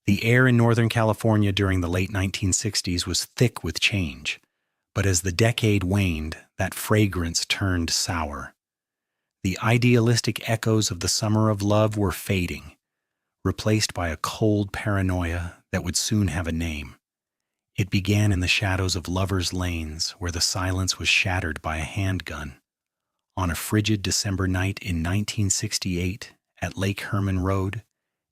The air in Northern California during the late 1960s was thick with change, but as the decade waned, that fragrance turned sour. The idealistic echoes of the summer of love were fading, replaced by a cold paranoia that would soon have a name. It began in the shadows of lovers' lanes, where the silence was shattered by a handgun. On a frigid December night in 1968, at Lake Herman Road,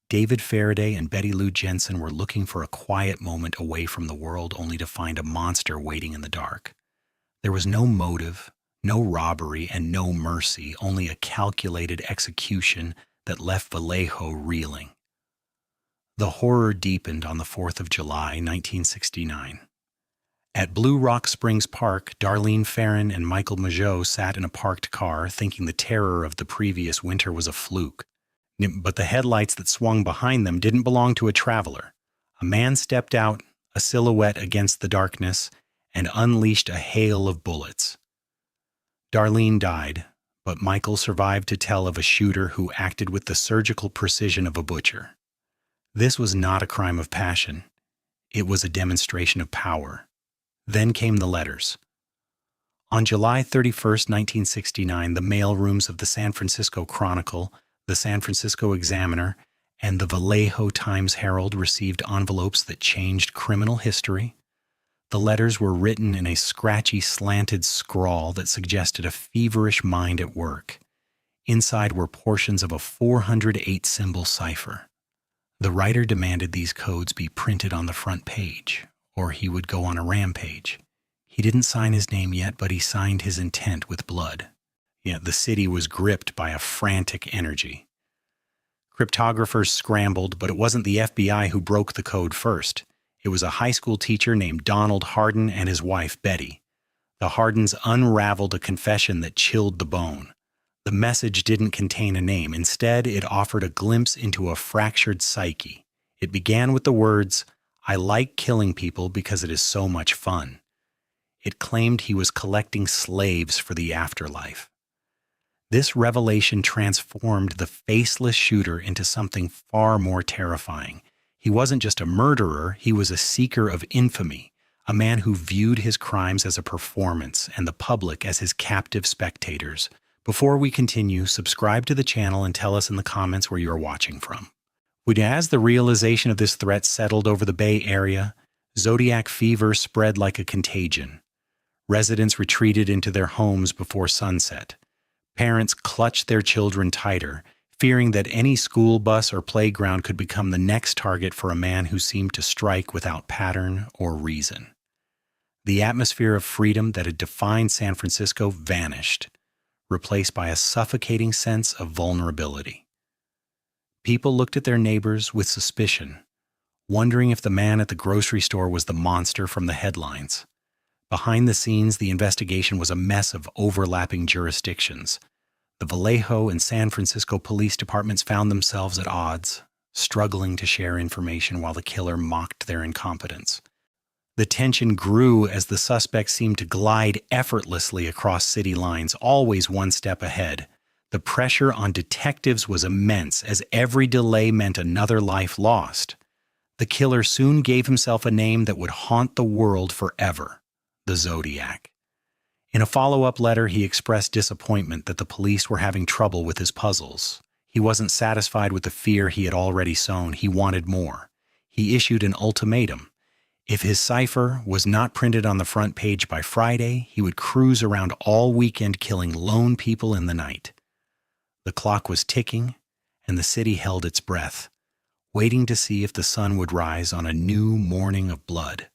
David Faraday and Betty Lou Jensen were looking for a quiet moment away from the world, only to find a monster waiting in the dark. There was no motive, no robbery, and no mercy, only a calculated execution that left Vallejo reeling. The horror deepened on the 4th of July, 1969. At Blue Rock Springs Park, Darlene Ferrin and Michael Mageau sat in a parked car, thinking the terror of the previous winter was a fluke. But the headlights that swung behind them didn't belong to a traveler. A man stepped out, a silhouette against the darkness, and unleashed a hail of bullets. Darlene died, but Michael survived to tell of a shooter who acted with the surgical precision of a butcher. This was not a crime of passion. It was a demonstration of power. Then came the letters. On July 31st, 1969, the mailrooms of the San Francisco Chronicle, the San Francisco Examiner, and the Vallejo Times-Herald received envelopes that changed criminal history. The letters were written in a scratchy, slanted scrawl that suggested a feverish mind at work. Inside were portions of a 408-symbol cipher. The writer demanded these codes be printed on the front page, or he would go on a rampage. He didn't sign his name yet, but he signed his intent with blood. Yet the city was gripped by a frantic energy. Cryptographers scrambled, but it wasn't the FBI who broke the code first. It was a high school teacher named Donald Hardin and his wife, Betty. The Hardins unraveled a confession that chilled the bone. The message didn't contain a name. Instead, it offered a glimpse into a fractured psyche. It began with the words, "I like killing people because it is so much fun." It claimed he was collecting slaves for the afterlife. This revelation transformed the faceless shooter into something far more terrifying. He wasn't just a murderer, he was a seeker of infamy, a man who viewed his crimes as a performance and the public as his captive spectators. Before we continue, subscribe to the channel and tell us in the comments where you are watching from. As the realization of this threat settled over the Bay Area, Zodiac fever spread like a contagion. Residents retreated into their homes before sunset. Parents clutched their children tighter, fearing that any school bus or playground could become the next target for a man who seemed to strike without pattern or reason. The atmosphere of freedom that had defined San Francisco vanished, replaced by a suffocating sense of vulnerability. People looked at their neighbors with suspicion, wondering if the man at the grocery store was the monster from the headlines. Behind the scenes, the investigation was a mess of overlapping jurisdictions. The Vallejo and San Francisco police departments found themselves at odds, struggling to share information while the killer mocked their incompetence. The tension grew as the suspect seemed to glide effortlessly across city lines, always one step ahead. The pressure on detectives was immense, as every delay meant another life lost. The killer soon gave himself a name that would haunt the world forever: the Zodiac. In a follow-up letter, he expressed disappointment that the police were having trouble with his puzzles. He wasn't satisfied with the fear he had already sown. He wanted more. He issued an ultimatum. If his cipher was not printed on the front page by Friday, he would cruise around all weekend killing lone people in the night. The clock was ticking, and the city held its breath, waiting to see if the sun would rise on a new morning of blood.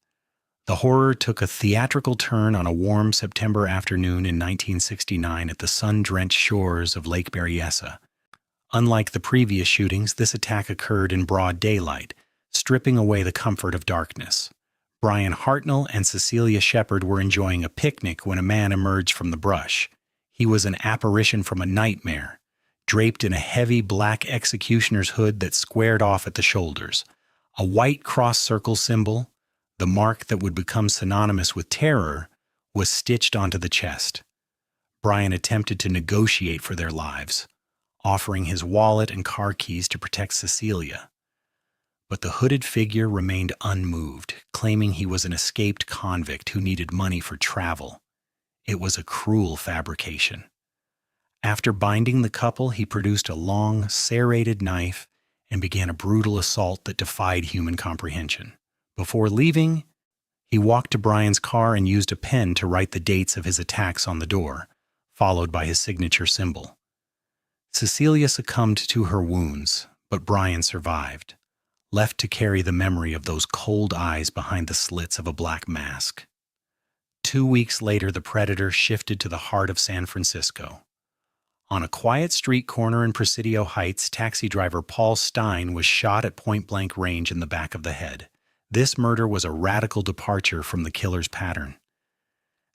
The horror took a theatrical turn on a warm September afternoon in 1969 at the sun-drenched shores of Lake Berryessa. Unlike the previous shootings, this attack occurred in broad daylight, stripping away the comfort of darkness. Brian Hartnell and Cecilia Shepard were enjoying a picnic when a man emerged from the brush. He was an apparition from a nightmare, draped in a heavy black executioner's hood that squared off at the shoulders. A white cross-circle symbol, the mark that would become synonymous with terror, was stitched onto the chest. Brian attempted to negotiate for their lives, offering his wallet and car keys to protect Cecilia. But the hooded figure remained unmoved, claiming he was an escaped convict who needed money for travel. It was a cruel fabrication. After binding the couple, he produced a long, serrated knife and began a brutal assault that defied human comprehension. Before leaving, he walked to Brian's car and used a pen to write the dates of his attacks on the door, followed by his signature symbol. Cecilia succumbed to her wounds, but Brian survived, left to carry the memory of those cold eyes behind the slits of a black mask. 2 weeks later, the predator shifted to the heart of San Francisco. On a quiet street corner in Presidio Heights, taxi driver Paul Stine was shot at point-blank range in the back of the head. This murder was a radical departure from the killer's pattern.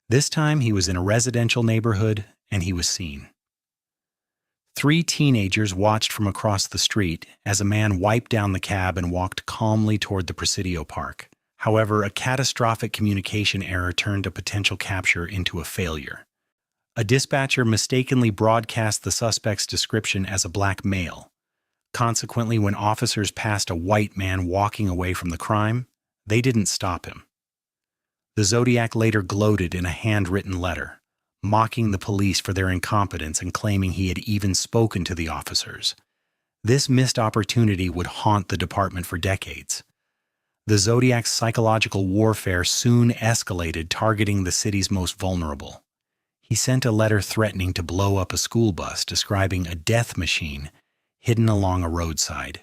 This time, he was in a residential neighborhood, and he was seen. 3 teenagers watched from across the street as a man wiped down the cab and walked calmly toward the Presidio Park. However, a catastrophic communication error turned a potential capture into a failure. A dispatcher mistakenly broadcast the suspect's description as a black male. Consequently, when officers passed a white man walking away from the crime, they didn't stop him. The Zodiac later gloated in a handwritten letter, mocking the police for their incompetence and claiming he had even spoken to the officers. This missed opportunity would haunt the department for decades. The Zodiac's psychological warfare soon escalated, targeting the city's most vulnerable. He sent a letter threatening to blow up a school bus, describing a death machine hidden along a roadside.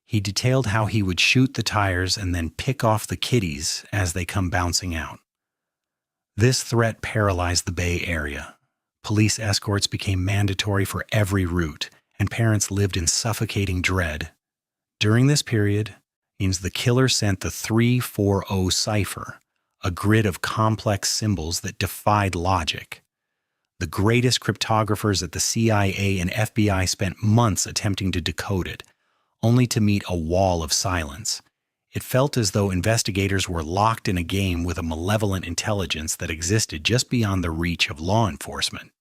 He detailed how he would shoot the tires and then pick off the kiddies as they come bouncing out. This threat paralyzed the Bay Area. Police escorts became mandatory for every route, and parents lived in suffocating dread. During this period, the killer sent the 340 Cipher, a grid of complex symbols that defied logic. The greatest cryptographers at the CIA and FBI spent months attempting to decode it, only to meet a wall of silence. It felt as though investigators were locked in a game with a malevolent intelligence that existed just beyond the reach of law enforcement.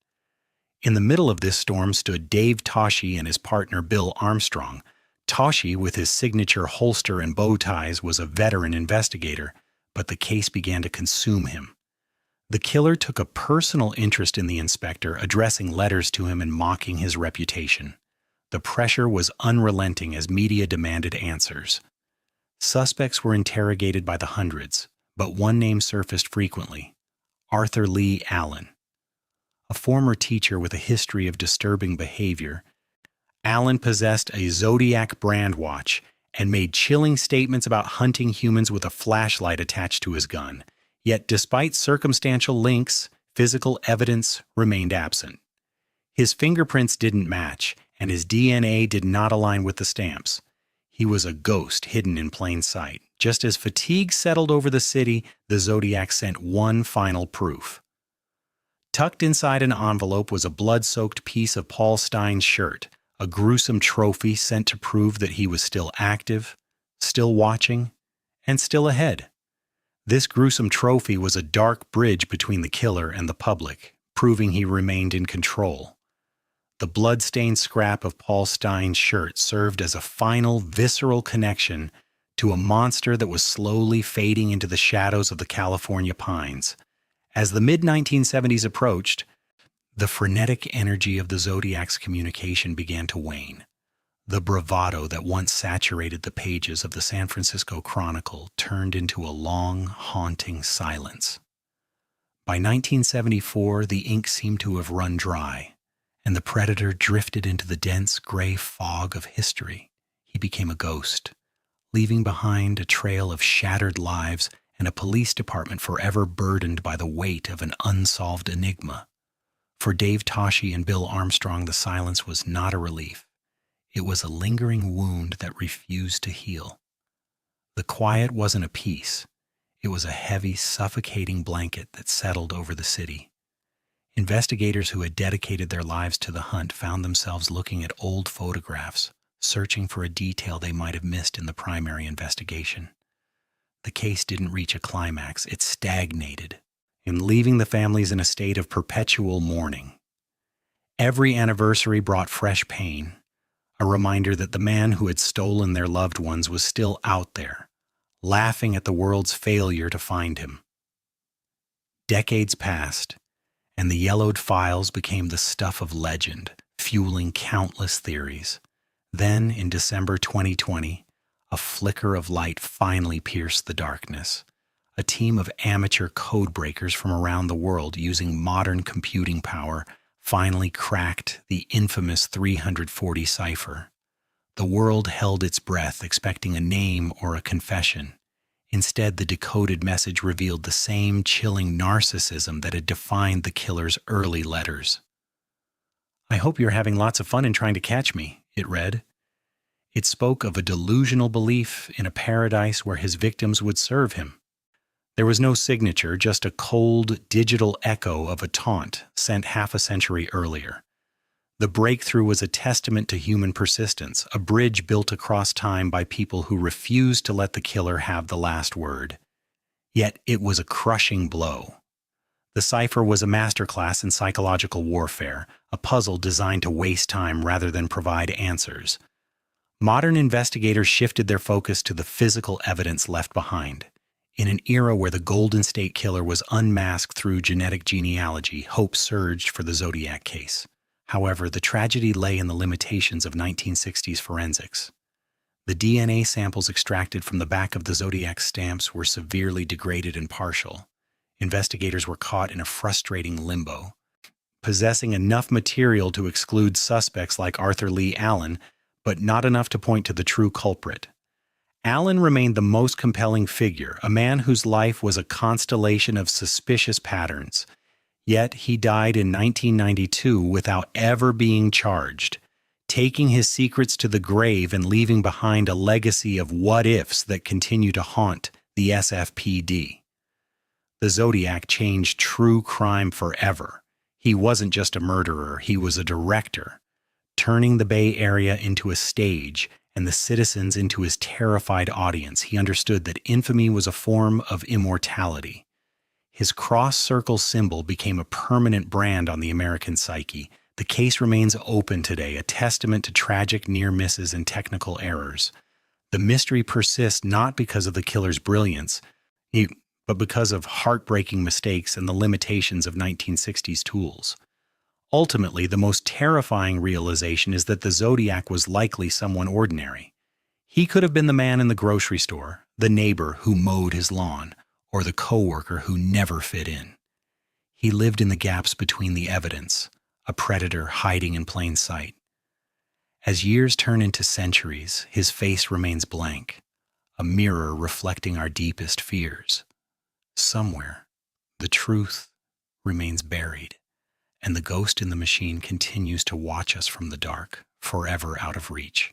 In the middle of this storm stood Dave Toschi and his partner Bill Armstrong. Toschi, with his signature holster and bow ties, was a veteran investigator, but the case began to consume him. The killer took a personal interest in the inspector, addressing letters to him and mocking his reputation. The pressure was unrelenting as media demanded answers. Suspects were interrogated by the hundreds, but one name surfaced frequently: Arthur Lee Allen. A former teacher with a history of disturbing behavior, Allen possessed a Zodiac brand watch and made chilling statements about hunting humans with a flashlight attached to his gun. Yet despite circumstantial links, physical evidence remained absent. His fingerprints didn't match, and his DNA did not align with the stamps. He was a ghost hidden in plain sight. Just as fatigue settled over the city, the Zodiac sent one final proof. Tucked inside an envelope was a blood-soaked piece of Paul Stine's shirt, a gruesome trophy sent to prove that he was still active, still watching, and still ahead. This gruesome trophy was a dark bridge between the killer and the public, proving he remained in control. The blood-stained scrap of Paul Stine's shirt served as a final, visceral connection to a monster that was slowly fading into the shadows of the California pines. As the mid-1970s approached, the frenetic energy of the Zodiac's communication began to wane. The bravado that once saturated the pages of the San Francisco Chronicle turned into a long, haunting silence. By 1974, the ink seemed to have run dry, and the predator drifted into the dense gray fog of history. He became a ghost, leaving behind a trail of shattered lives and a police department forever burdened by the weight of an unsolved enigma. For Dave Toschi and Bill Armstrong, the silence was not a relief. It was a lingering wound that refused to heal. The quiet wasn't a peace. It was a heavy, suffocating blanket that settled over the city. Investigators who had dedicated their lives to the hunt found themselves looking at old photographs, searching for a detail they might have missed in the primary investigation. The case didn't reach a climax. It stagnated, leaving the families in a state of perpetual mourning. Every anniversary brought fresh pain. a reminder that the man who had stolen their loved ones was still out there, laughing at the world's failure to find him. Decades passed, and the yellowed files became the stuff of legend, fueling countless theories. Then, in December 2020, a flicker of light finally pierced the darkness. A team of amateur code breakers from around the world using modern computing power finally cracked the infamous 340 cipher. The world held its breath, expecting a name or a confession. Instead, the decoded message revealed the same chilling narcissism that had defined the killer's early letters. "I hope you're having lots of fun in trying to catch me," it read. It spoke of a delusional belief in a paradise where his victims would serve him. There was no signature, just a cold, digital echo of a taunt sent half a century earlier. The breakthrough was a testament to human persistence, a bridge built across time by people who refused to let the killer have the last word. Yet it was a crushing blow. The cipher was a masterclass in psychological warfare, a puzzle designed to waste time rather than provide answers. Modern investigators shifted their focus to the physical evidence left behind. In an era where the Golden State Killer was unmasked through genetic genealogy, hope surged for the Zodiac case. However, the tragedy lay in the limitations of 1960s forensics. The DNA samples extracted from the back of the Zodiac stamps were severely degraded and partial. Investigators were caught in a frustrating limbo, possessing enough material to exclude suspects like Arthur Lee Allen, but not enough to point to the true culprit. Allen remained the most compelling figure, a man whose life was a constellation of suspicious patterns. Yet he died in 1992 without ever being charged, taking his secrets to the grave and leaving behind a legacy of what-ifs that continue to haunt the SFPD. The Zodiac changed true crime forever. He wasn't just a murderer, he was a director, turning the Bay Area into a stage and the citizens into his terrified audience. He understood that infamy was a form of immortality. His cross-circle symbol became a permanent brand on the American psyche. The case remains open today, a testament to tragic near misses and technical errors. The mystery persists not because of the killer's brilliance, but because of heartbreaking mistakes and the limitations of 1960s tools. Ultimately, the most terrifying realization is that the Zodiac was likely someone ordinary. He could have been the man in the grocery store, the neighbor who mowed his lawn, or the coworker who never fit in. He lived in the gaps between the evidence, a predator hiding in plain sight. As years turn into centuries, his face remains blank, a mirror reflecting our deepest fears. Somewhere, the truth remains buried, and the ghost in the machine continues to watch us from the dark, forever out of reach.